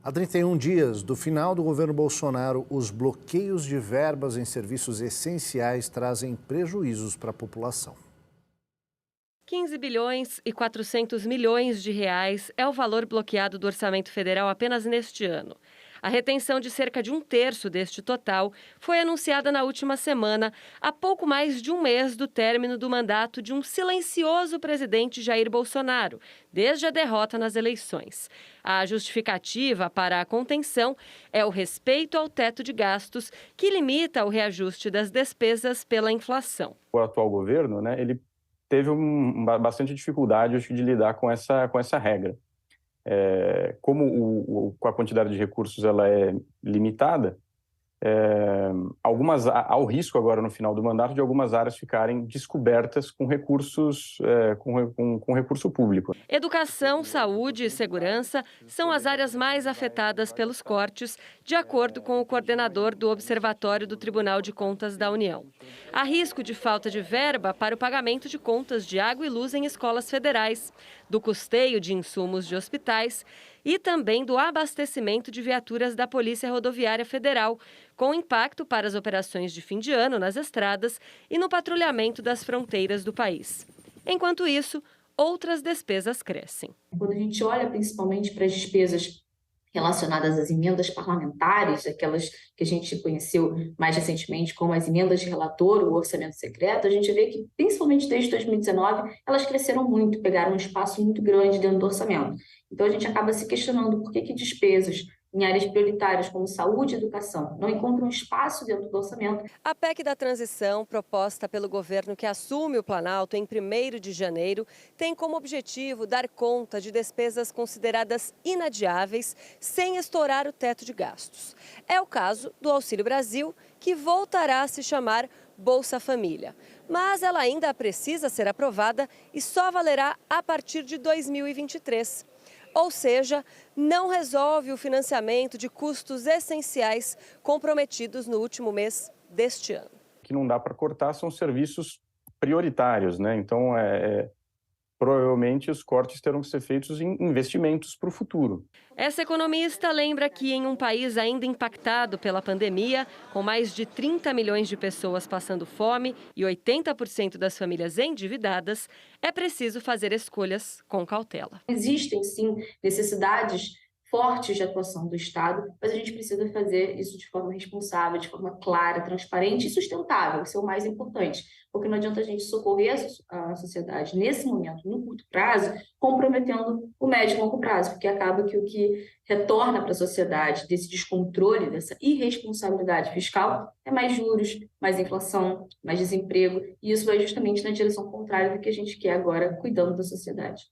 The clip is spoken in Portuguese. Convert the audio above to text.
Há 31 dias do final do governo Bolsonaro, os bloqueios de verbas em serviços essenciais trazem prejuízos para a população. 15 bilhões e 400 milhões de reais é o valor bloqueado do orçamento federal apenas neste ano. A retenção de cerca de um terço deste total foi anunciada na última semana, a pouco mais de um mês do término do mandato de um silencioso presidente Jair Bolsonaro, desde a derrota nas eleições. A justificativa para a contenção é o respeito ao teto de gastos, que limita o reajuste das despesas pela inflação. O atual governo, ele teve bastante dificuldade, acho, de lidar com essa regra. Como a quantidade de recursos ela é limitada, há o risco agora no final do mandato de algumas áreas ficarem descobertas com recursos, com recurso público. Educação, saúde e segurança são as áreas mais afetadas pelos cortes, de acordo com o coordenador do Observatório do Tribunal de Contas da União. Há risco de falta de verba para o pagamento de contas de água e luz em escolas federais, do custeio de insumos de hospitais e também do abastecimento de viaturas da Polícia Rodoviária Federal, com impacto para as operações de fim de ano nas estradas e no patrulhamento das fronteiras do país. Enquanto isso, outras despesas crescem. Quando a gente olha principalmente para as despesas relacionadas às emendas parlamentares, aquelas que a gente conheceu mais recentemente como as emendas de relator, o orçamento secreto, a gente vê que, principalmente desde 2019, elas cresceram muito, pegaram um espaço muito grande dentro do orçamento. Então, a gente acaba se questionando por que despesas em áreas prioritárias como saúde e educação não encontram espaço dentro do orçamento. A PEC da transição, proposta pelo governo que assume o Planalto em 1º de janeiro, tem como objetivo dar conta de despesas consideradas inadiáveis sem estourar o teto de gastos. É o caso do Auxílio Brasil, que voltará a se chamar Bolsa Família. Mas ela ainda precisa ser aprovada e só valerá a partir de 2023. Ou seja, não resolve o financiamento de custos essenciais comprometidos no último mês deste ano. O que não dá para cortar são serviços prioritários, né? Então, provavelmente os cortes terão que ser feitos em investimentos para o futuro. Essa economista lembra que em um país ainda impactado pela pandemia, com mais de 30 milhões de pessoas passando fome e 80% das famílias endividadas, é preciso fazer escolhas com cautela. Existem, sim, necessidades fortes de atuação do Estado, mas a gente precisa fazer isso de forma responsável, de forma clara, transparente e sustentável, isso é o mais importante, porque não adianta a gente socorrer a sociedade nesse momento, no curto prazo, comprometendo o médio e longo prazo, porque acaba que o que retorna para a sociedade desse descontrole, dessa irresponsabilidade fiscal, é mais juros, mais inflação, mais desemprego, e isso vai justamente na direção contrária do que a gente quer agora, cuidando da sociedade.